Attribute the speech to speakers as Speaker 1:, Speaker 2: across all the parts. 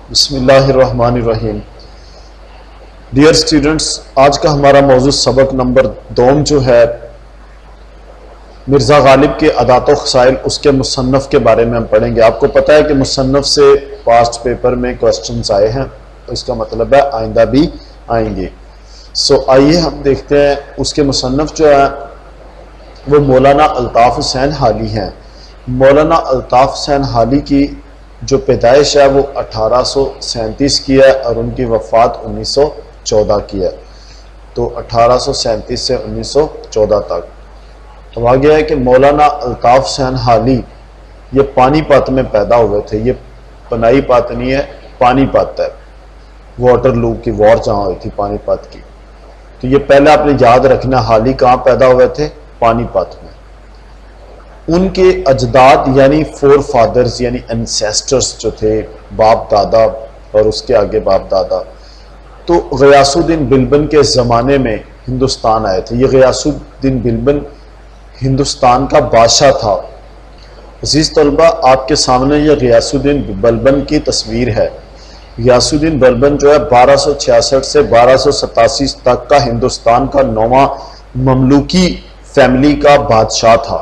Speaker 1: بسم اللہ الرحمن الرحیم۔ ڈیئر اسٹوڈنٹس، آج کا ہمارا موضوع سبق نمبر 2 جو ہے مرزا غالب کے عادات و خصائل، اس کے مصنف کے بارے میں ہم پڑھیں گے۔ آپ کو پتہ ہے کہ مصنف سے پاسٹ پیپر میں کوسچنز آئے ہیں، اس کا مطلب ہے آئندہ بھی آئیں گے۔ آئیے ہم دیکھتے ہیں اس کے مصنف جو ہے وہ مولانا الطاف حسین حالی ہیں۔ مولانا الطاف حسین حالی کی جو پیدائش ہے وہ 1837 کی ہے اور ان کی وفات 1914 کی ہے۔ تو 1837 سے 1914 تک۔ اب آگے ہے کہ مولانا الطاف حسین حالی یہ پانی پت میں پیدا ہوئے تھے۔ یہ پنائی پت نہیں ہے، پانی پت ہے، واٹر لو کی وار جہاں ہوئی تھی پانی پت کی۔ تو یہ پہلے آپ نے یاد رکھنا، حالی کہاں پیدا ہوئے تھے؟ پانی پت میں۔ ان کے اجداد یعنی فور فادرز یعنی انسیسٹرز جو تھے، باپ دادا اور اس کے آگے باپ دادا، تو غیاث الدین بلبن کے زمانے میں ہندوستان آئے تھے۔ یہ غیاث الدین بلبن ہندوستان کا بادشاہ تھا۔ عزیز طلبہ، آپ کے سامنے یہ غیاث الدین بلبن کی تصویر ہے۔ غیاث الدین بلبن جو ہے 1266 سے 1287 تک کا ہندوستان کا 9واں مملوکی فیملی کا بادشاہ تھا۔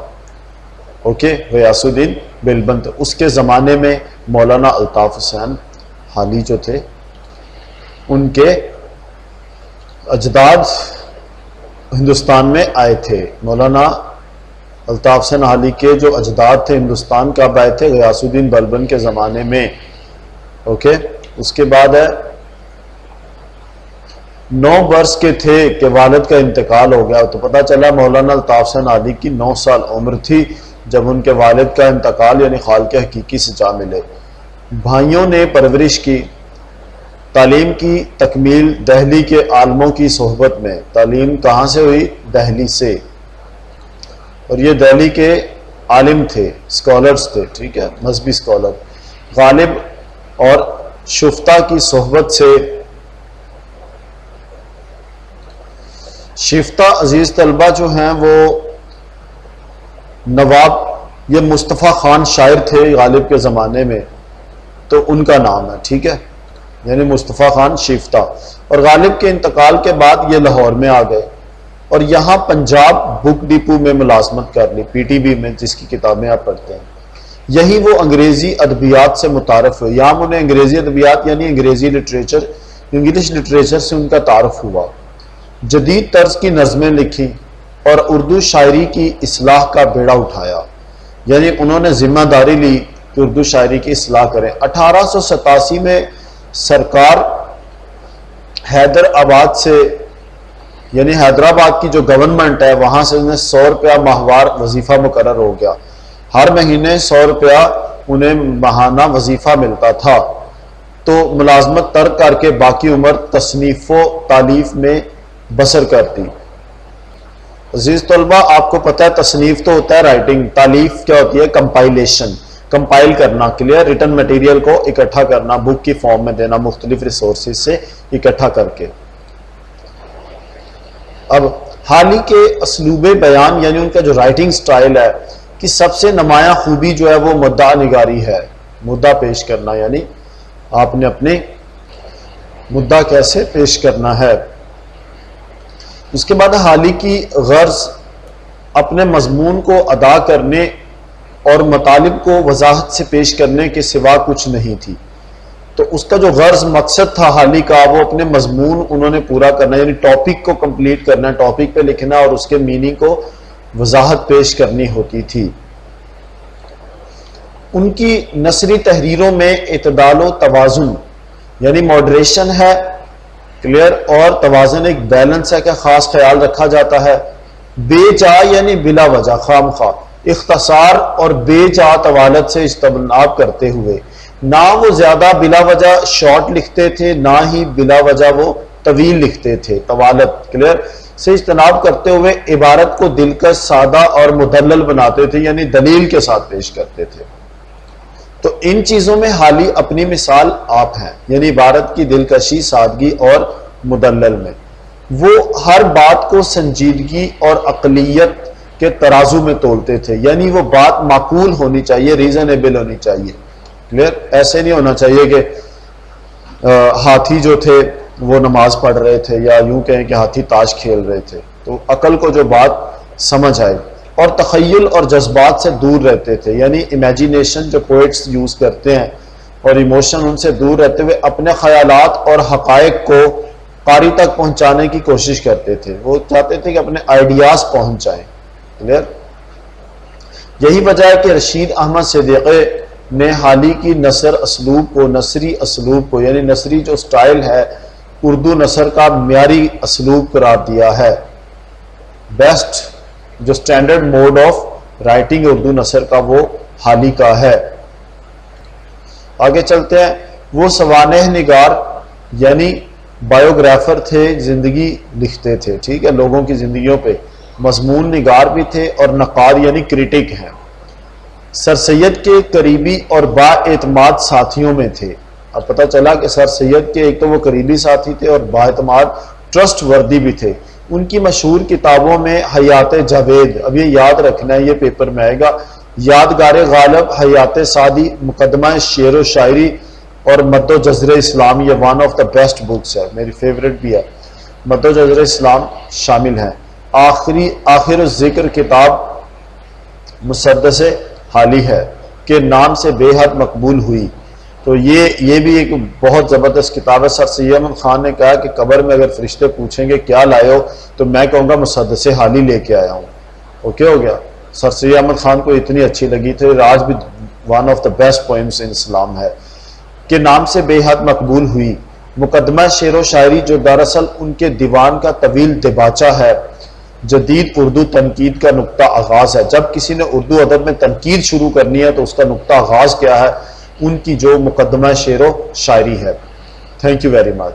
Speaker 1: غیاث الدین بلبن تھے۔ اس کے زمانے میں مولانا الطاف حسین حالی جو تھے، ان کے اجداد ہندوستان میں آئے تھے۔ مولانا الطاف حسین حالی کے جو اجداد تھے ہندوستان کب آئے تھے؟ غیاث الدین بلبن کے زمانے میں۔ اس کے بعد ہے 9 برس کے تھے کہ والد کا انتقال ہو گیا۔ تو پتہ چلا مولانا الطاف حسین حالی کی 9 سال عمر تھی جب ان کے والد کا انتقال یعنی خالق حقیقی سے جا ملے۔ بھائیوں نے پرورش کی، تعلیم کی تکمیل دہلی کے عالموں کی صحبت میں۔ تعلیم کہاں سے ہوئی؟ دہلی سے، اور یہ دہلی کے عالم تھے، اسکالرز تھے، ٹھیک ہے، مذہبی اسکالر۔ غالب اور شفتہ کی صحبت سے۔ شفتہ عزیز طلبہ جو ہیں وہ نواب، یہ مصطفیٰ خان شاعر تھے غالب کے زمانے میں، تو ان کا نام ہے، ٹھیک ہے، یعنی مصطفیٰ خان شفتہ۔ اور غالب کے انتقال کے بعد یہ لاہور میں آ گئے اور یہاں پنجاب بک ڈپو میں ملازمت کر لی، PTB میں، جس کی کتابیں آپ پڑھتے ہیں۔ یہی وہ انگریزی ادبیات سے متعارف ہوئے۔ یہاں انہیں انگریزی ادبیات یعنی انگریزی لٹریچر، انگلش لٹریچر سے ان کا تعارف ہوا۔ جدید طرز کی نظمیں لکھی اور اردو شاعری کی اصلاح کا بیڑا اٹھایا، یعنی انہوں نے ذمہ داری لی کہ اردو شاعری کی اصلاح کریں۔ 1887 میں سرکار حیدرآباد سے، یعنی حیدرآباد کی جو گورنمنٹ ہے وہاں سے انہیں 100 روپیہ ماہوار وظیفہ مقرر ہو گیا۔ ہر مہینے 100 روپیہ انہیں ماہانہ وظیفہ ملتا تھا۔ تو ملازمت ترک کر کے باقی عمر تصنیف و تالیف میں بسر کر دی۔ عزیز طلبہ، آپ کو پتہ ہے تصنیف تو ہوتا ہے رائٹنگ، تالیف کیا ہوتی ہے؟ کمپائلیشن، کمپائل کرنا، کلیئر، ریٹن مٹیریل کو اکٹھا کرنا، بک کی فارم میں دینا، مختلف ریسورسز سے اکٹھا کر کے۔ اب حالی کے اسلوب بیان یعنی ان کا جو رائٹنگ سٹائل ہے کہ سب سے نمایاں خوبی جو ہے وہ مدعا نگاری ہے، مدعا پیش کرنا، یعنی آپ نے اپنے مدعا کیسے پیش کرنا ہے۔ اس کے بعد حالی کی غرض اپنے مضمون کو ادا کرنے اور مطالب کو وضاحت سے پیش کرنے کے سوا کچھ نہیں تھی۔ تو اس کا جو غرض مقصد تھا حالی کا، وہ اپنے مضمون انہوں نے پورا کرنا، یعنی ٹاپک کو کمپلیٹ کرنا، ٹاپک پہ لکھنا اور اس کے میننگ کو وضاحت پیش کرنی ہوتی تھی۔ ان کی نثری تحریروں میں اعتدال و توازن یعنی ماڈریشن ہے، کلیئر، اور توازن ایک بیلنس ہے کہ خاص خیال رکھا جاتا ہے۔ بے جا یعنی بلا وجہ، خام خواہ، اختصار اور بے جا طوالت سے اجتناب کرتے ہوئے، نہ وہ زیادہ بلا وجہ شارٹ لکھتے تھے، نہ ہی بلا وجہ وہ طویل لکھتے تھے، طوالت، کلیئر، سے اجتناب کرتے ہوئے عبارت کو دلکش، سادہ اور مدلل بناتے تھے، یعنی دلیل کے ساتھ پیش کرتے تھے۔ تو ان چیزوں میں حالی اپنی مثال آپ ہیں، یعنی عبارت کی دلکشی، سادگی اور مدلل میں۔ وہ ہر بات کو سنجیدگی اور عقلیت کے ترازو میں تولتے تھے، یعنی وہ بات معقول ہونی چاہیے، ریزنیبل ہونی چاہیے، کلیئر، ایسے نہیں ہونا چاہیے کہ ہاتھی جو تھے وہ نماز پڑھ رہے تھے، یا یوں کہیں کہ ہاتھی تاش کھیل رہے تھے، تو عقل کو جو بات سمجھ آئے، اور تخیل اور جذبات سے دور رہتے تھے، یعنی امیجینیشن جو پوئٹس یوز کرتے ہیں اور ایموشن ان سے دور رہتے ہوئے اپنے خیالات اور حقائق کو قاری تک پہنچانے کی کوشش کرتے تھے، وہ چاہتے تھے کہ اپنے آئیڈیاز پہنچ جائیں. کلیئر؟ یہی وجہ ہے کہ رشید احمد صدیقی نے حالی کی نثری اسلوب کو یعنی نثری جو سٹائل ہے اردو نثر کا معیاری اسلوب قرار دیا ہے. بیسٹ جو standard mode of writing Urdu نثر کا وہ حالی کا ہے. آگے چلتے ہیں. وہ سوانح نگار یعنی بایوگرافر تھے، زندگی لکھتے تھے، ٹھیک ہے، لوگوں کی زندگیوں پہ. مضمون نگار بھی تھے اور نقاد یعنی کریٹک ہیں. سر سید کے قریبی اور با اعتماد ساتھیوں میں تھے. اب پتہ چلا کہ سر سید کے ایک تو وہ قریبی ساتھی تھے اور با اعتماد ٹرسٹ وردی بھی تھے. ان کی مشہور کتابوں میں حیات جاوید، اب یہ یاد رکھنا ہے، یہ پیپر میں آئے گا، یادگار غالب، حیات سعدی، مقدمہ شعر و شاعری اور مد و جزر اسلام، یہ one of the best books ہے، میری فیوریٹ بھی ہے. مد و جزر اسلام شامل ہیں. آخر الذکر کتاب مسدس حالی ہے کہ نام سے بے حد مقبول ہوئی. تو یہ بھی ایک بہت زبردست کتاب ہے. سر سید احمد خان نے کہا کہ قبر میں اگر فرشتے پوچھیں گے کیا لائے ہو تو میں کہوں گا مسدس حالی لے کے آیا ہوں. اوکے ہو گیا. سر سید احمد خان کو اتنی اچھی لگی تھی. آج بھی one of the best poems in Islam ہے کہ نام سے بے حد مقبول ہوئی. مقدمہ شعر و شاعری جو دراصل ان کے دیوان کا طویل دباچہ ہے، جدید اردو تنقید کا نقطہ آغاز ہے. جب کسی نے اردو ادب میں تنقید شروع کرنی ہے تو اس کا نقطہ آغاز کیا ہے؟ ان کی جو مقدمہ شعر و شاعری ہے. Thank you very much.